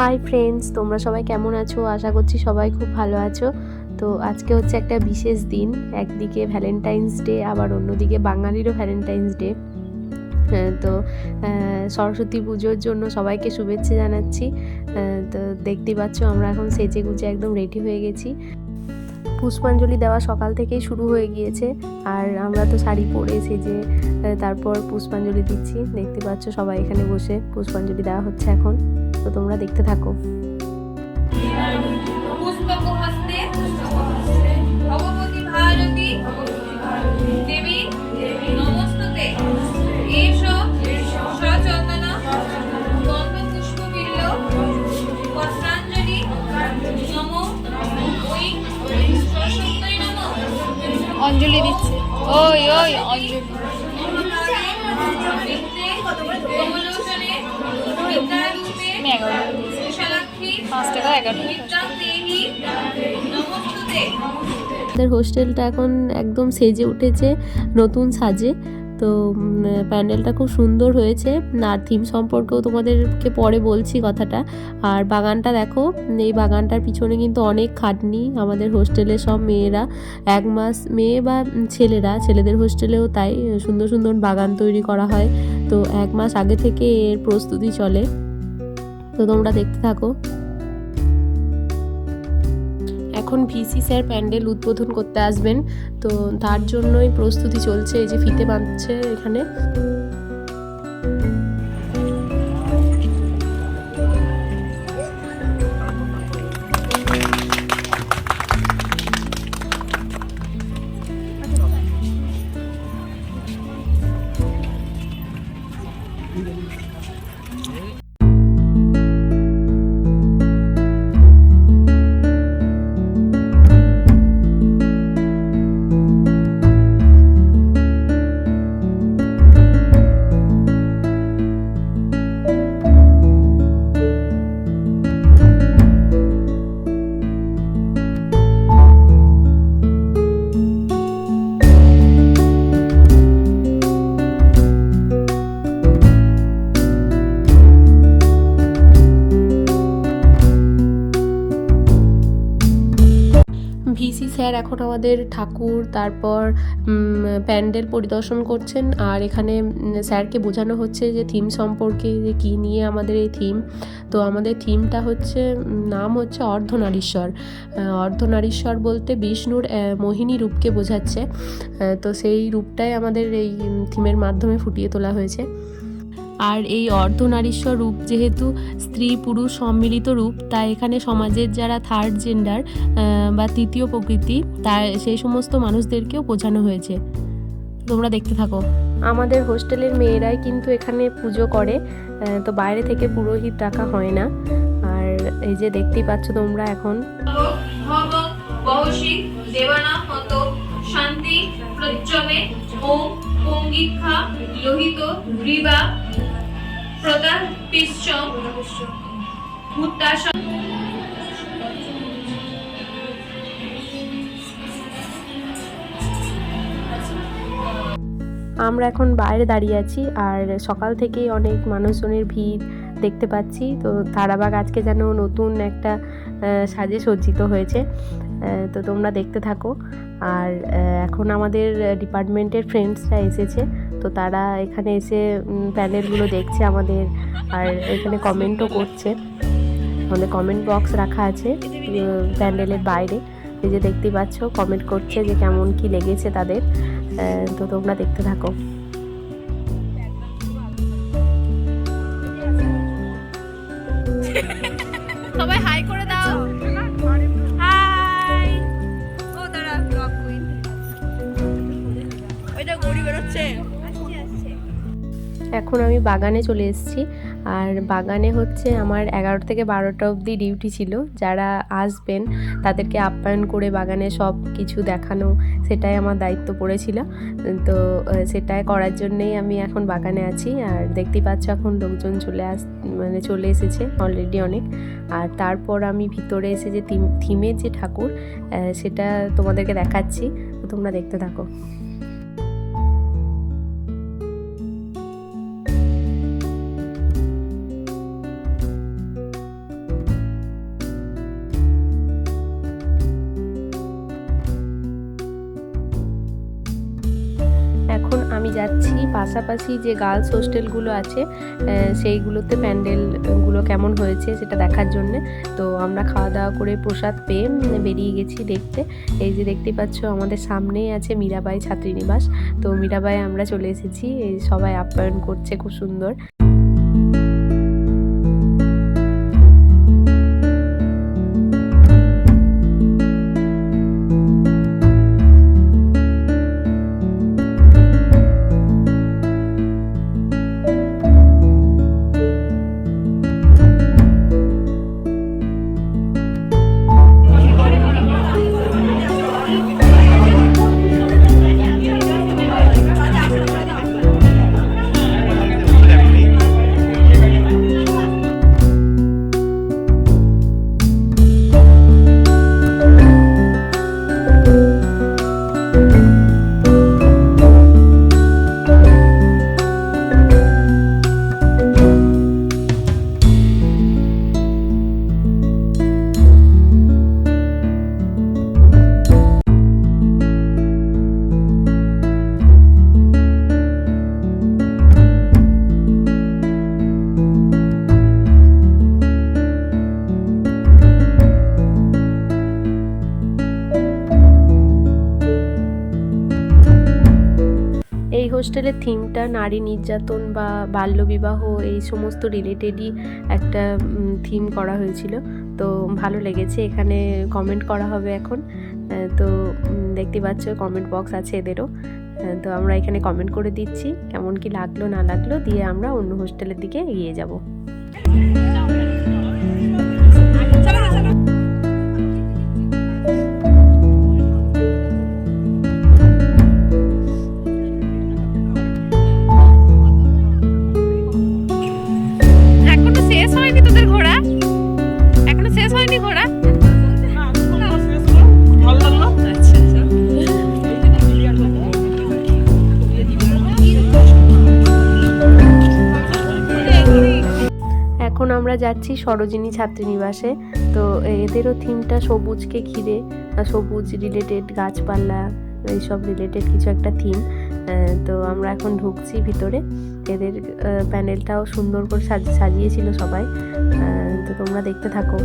Hi friends, তোমরা সবাই কেমন আছো? আশা করছি সবাই খুব ভালো আছো। তো আজকে হচ্ছে একটা বিশেষ দিন, একদিকে ভ্যালেন্টাইন্স ডে, আবার অন্যদিকে বাঙালিরও ভ্যালেন্টাইন্স ডে। তো সরস্বতী পুজোর জন্য সবাইকে শুভেচ্ছা জানাচ্ছি। তো দেখতেই পাচ্ছ আমরা এখন সেজে গুজে একদম রেডি হয়ে গেছি। পুষ্পাঞ্জলি দেওয়া সকাল থেকেই শুরু হয়ে গিয়েছে, আর আমরা তো শাড়ি পরে সেজে তারপর পুষ্পাঞ্জলি দিচ্ছি। দেখতে পাচ্ছ সবাই এখানে বসে পুষ্পাঞ্জলি দেওয়া হচ্ছে এখন। তো তোমরা দেখতে থাকো। ভগবতী ভারতী দেবী নমস্তুতে। এসো সচন্দন গন্ধ পুষ্পবিল্ল পত্রাঞ্জলি নমো ওই সরস্বতী নমো। অঞ্জলি দিচ্ছে, ওই ওই অঞ্জলি। কমলোচনে বিদ্যারূপে বিশালাক্ষী 5 টাকা 11 বিদ্যাদেহী নমস্তুতে। আমাদের হোস্টেলটা এখন একদম সেজে উঠেছে নতুন সাজে। তো প্যান্ডেলটা খুব সুন্দর হয়েছে। আর থিম সম্পর্কেও তোমাদেরকে পরে বলছি কথাটা। আর বাগানটা দেখো, এই বাগানটার পিছনে কিন্তু অনেক খাটনি। আমাদের হোস্টেলে সব মেয়েরা 1 মাস, মেয়ে বা ছেলেদের হোস্টেলেও তাই সুন্দর সুন্দর বাগান তৈরি করা হয়। তো 1 মাস আগে থেকে এর প্রস্তুতি চলে। তো তোমরা দেখতে থাকো। এখন ভিসি স্যার প্যান্ডেল উদ্বোধন করতে আসবেন, তো তার জন্যই প্রস্তুতি চলছে। এই যে ফিতে বাঁধছে এখানে। ভিসি স্যার এখন আমাদের ঠাকুর, তারপর প্যান্ডেল পরিদর্শন করছেন। আর এখানে স্যারকে বোঝানো হচ্ছে যে থিম সম্পর্কে, যে কী নিয়ে আমাদের এই থিম। তো আমাদের থিমটা হচ্ছে, নাম হচ্ছে অর্ধনারীশ্বর। অর্ধনারীশ্বর বলতে বিষ্ণুর মোহিনী রূপকে বোঝাচ্ছে। তো সেই রূপটাই আমাদের এই থিমের মাধ্যমে ফুটিয়ে তোলা হয়েছে। আর এই অর্ধনারীশ্বর রূপ যেহেতু স্ত্রী পুরুষ সম্মিলিত রূপ, তাই এখানে সমাজের যারা থার্ড জেন্ডার বা তৃতীয় প্রকৃতি, তার সেই সমস্ত মানুষদেরকেও বোঝানো হয়েছে। তোমরা দেখতে থাকো। আমাদের হোস্টেলের মেয়েরাই কিন্তু এখানে পুজো করে, তো বাইরে থেকে পুরোহিত ডাকা হয় না। আর এই যে দেখতেই পাচ্ছ তোমরা এখন। শান্তি প্রচ্ছমে ওম পঙ্গিক্ষা লোহিত গ্রীবা প্রদাপিশ্বম মুত্তাশম। আমরা এখন বাইরে দাঁড়িয়ে আছি, আর সকাল থেকেই অনেক মানুষজনের ভিড় দেখতে পাচ্ছি। তো তারাবাগ আজকে যেন নতুন একটা সাজে সজ্জিত হয়েছে। তো তোমরা দেখতে থাকো। আর এখন আমাদের ডিপার্টমেন্টের ফ্রেন্ডসরা এসেছে, তো তারা এখানে এসে প্যানেলগুলো দেখছে আমাদের, আর এখানে কমেন্টও করছে। আমাদের কমেন্ট বক্স রাখা আছে প্যান্ডেলের বাইরে। এই যে দেখতেই পাচ্ছ কমেন্ট করছে যে কেমন কি লেগেছে তাদের। তো তোমরা দেখতে থাকো। সবাই হাই করে দাও। হাই। ও দাঁড়া, ব্লগ কুইন ওইটা গড়ি বেরোচ্ছে। এখন আমি বাগানে চলে এসেছি। আর বাগানে হচ্ছে আমার 11 থেকে 12টা অবধি ডিউটি ছিল। যারা আসবেন তাদেরকে আপ্যায়ন করে বাগানে সব কিছু দেখানো, সেটাই আমার দায়িত্ব পড়েছিল। তো সেটাই করার জন্যেই আমি এখন বাগানে আছি। আর দেখতেই পাচ্ছ এখন লোকজন চলে এসেছে অলরেডি অনেক। আর তারপর আমি ভিতরে এসে যে থিমের যে ঠাকুর, সেটা তোমাদেরকে দেখাচ্ছি। তো তোমরা দেখতে থাকো। আমি যাচ্ছি পাশাপাশি যে গার্লস হোস্টেলগুলো আছে সেইগুলোতে প্যান্ডেলগুলো কেমন হয়েছে সেটা দেখার জন্যে। তো আমরা খাওয়া দাওয়া করে প্রসাদ পেয়ে বেরিয়ে গেছি দেখতে। এই যে দেখতে পাচ্ছ আমাদের সামনেই আছে মীরাবাই ছাত্রীনিবাস। তো মীরাবাই আমরা চলে এসেছি, এই সবাই আপ্যায়ন করছে খুব সুন্দর। এই হোস্টেলের থিমটা নারী নির্যাতন বা বাল্যবিবাহ এই সমস্ত রিলেটেডই একটা থিম করা হয়েছিল। তো ভালো লেগেছে। এখানে কমেন্ট করা হবে এখন। তো দেখতে পাচ্ছ কমেন্ট বক্স আছে এদেরও। তো আমরা এখানে কমেন্ট করে দিচ্ছি কেমন কি লাগলো না লাগলো, দিয়ে আমরা অন্য হোস্টেলের দিকে এগিয়ে যাব। এখনো শেষ হয়নি তোদের ঘোরা? এখনো শেষ হয়নি ঘোরা? আচ্ছা আচ্ছা। এখন আমরা যাচ্ছি সরোজিনী ছাত্রীনিবাসে। তো এদেরও থিমটা সবুজকে ঘিরে, সবুজ রিলেটেড গাছপালা এইসব রিলেটেড কিছু একটা থিম। তো আমরা এখন ঢুকছি ভিতরে। এদের প্যান্ডেলটাও সুন্দর করে সাজিয়েছিল সবাই। তো তোমরা দেখতে থাকো।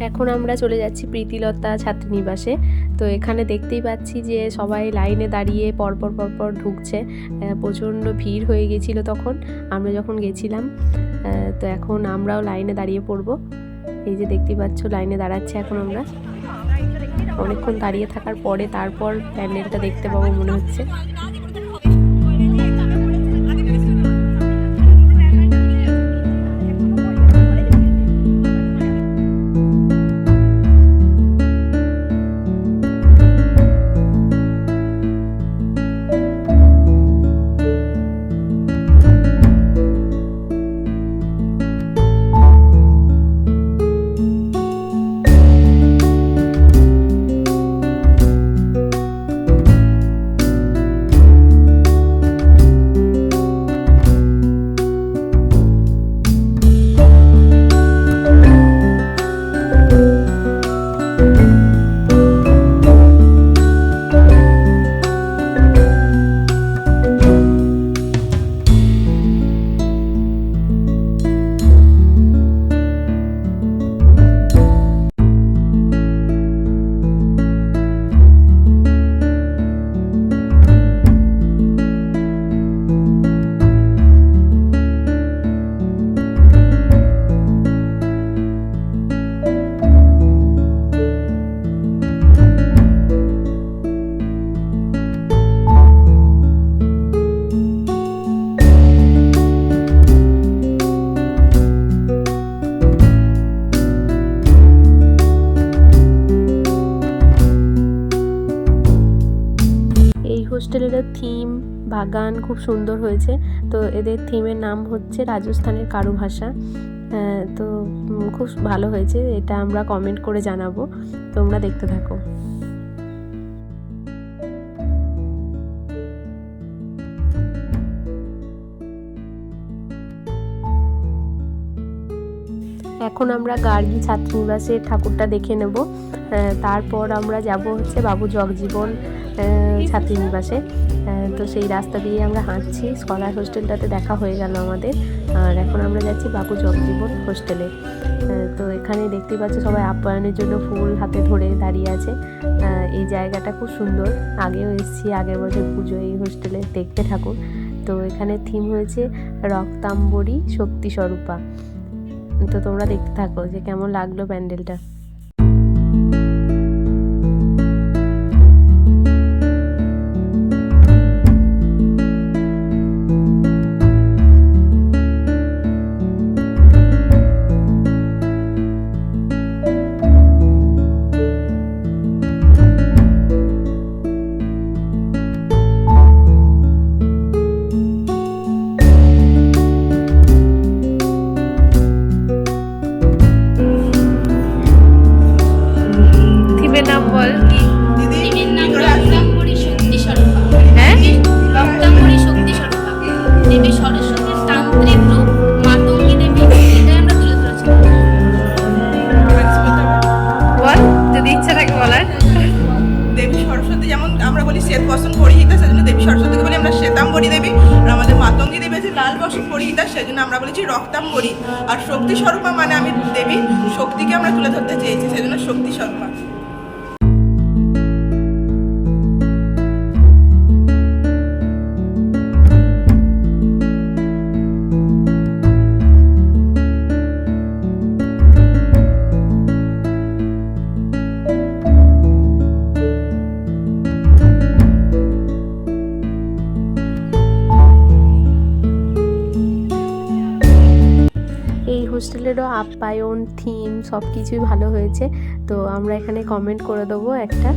এখন আমরা চলে যাচ্ছি প্রীতিলতা ছাত্রীনিবাসে। তো এখানে দেখতেই পাচ্ছি যে সবাই লাইনে দাঁড়িয়ে পরপর ঢুকছে। প্রচণ্ড ভিড় হয়ে গেছিলো তখন আমরা যখন গেছিলাম। তো এখন আমরাও লাইনে দাঁড়িয়ে পড়বো। এই যে দেখতেই পাচ্ছ লাইনে দাঁড়াচ্ছে এখন আমরা। অনেকক্ষণ দাঁড়িয়ে থাকার পরে তারপর প্যান্ডেলটা দেখতে পাবো মনে হচ্ছে। হোস্টেলের থিম বাগান খুব সুন্দর হয়েছে। তো এদের থিমের নাম হচ্ছে রাজস্থানের কারুভাষা। তো খুব ভালো হয়েছে, এটা আমরা কমেন্ট করে জানাবো, তোমরা দেখতে থাকো। এখন আমরা গার্গী ছাত্রীনিবাসের ঠাকুরটা দেখে নেব, তারপর আমরা যাব হচ্ছে বাবু জগজীবন ছাত্রীনিবাসে। তো সেই রাস্তা দিয়ে আমরা হাঁটছি, স্কলার হোস্টেলটাতে দেখা হয়ে গেল আমাদের, আর এখন আমরা যাচ্ছি বাবু জগজীবন হোস্টেলে। তো এখানে দেখতে পাচ্ছ সবাই আপ্যায়নের জন্য ফুল হাতে ধরে দাঁড়িয়ে আছে। এই জায়গাটা খুব সুন্দর, আগেও এসেছি আগের বছর পুজো এই হোস্টেলে দেখতে ঠাকুর। তো এখানে থিম হয়েছে রক্তাম্বরী শক্তি স্বরূপা। তো তোমরা দেখতে থাকো যে কেমন লাগলো প্যান্ডেলটা। নাম বল কি? দিদির নাম রক্তাম্বরী শক্তি স্বরূপা। হ্যাঁ, রক্তাম্বরী শক্তি স্বরূপা দেবী সরস্বতীর তান্ত্রিক রূপ মাতঙ্গী দেবী, এটাই আমরা তুলে ধরেছি। বল যদি ইচ্ছা থাকে বলার। দেবী সরস্বতী যেমন আমরা বলি শ্বেত বসন পরিহিতা, সেজন্য দেবী সরস্বতীকে বলি আমরা শ্বেতাম্বরী দেবী। আর আমাদের মাতঙ্গী দেবী আছে লাল বসন পরিহিতা, সেজন্য আমরা বলেছি রক্তাম্বরী। আর শক্তি স্বরূপা মানে আমি দেবী শক্তিকে আমরা তুলে ধরতে চেয়েছি, সেজন্য শক্তি স্বরূপা। এই হোস্টেলেরও আপ্যায়ন থিম সব কিছুই ভালো হয়েছে। তো আমরা এখানে কমেন্ট করে দেবো একটা।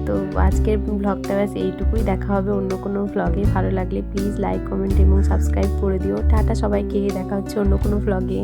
তো আজকের ব্লগটা ব্যাস এইটুকুই, দেখা হবে অন্য কোনো ব্লগে। ভালো লাগলে প্লিজ লাইক কমেন্ট এবং সাবস্ক্রাইব করে দিও। টাটা সবাইকে, দেখা হচ্ছে অন্য কোনো ব্লগে।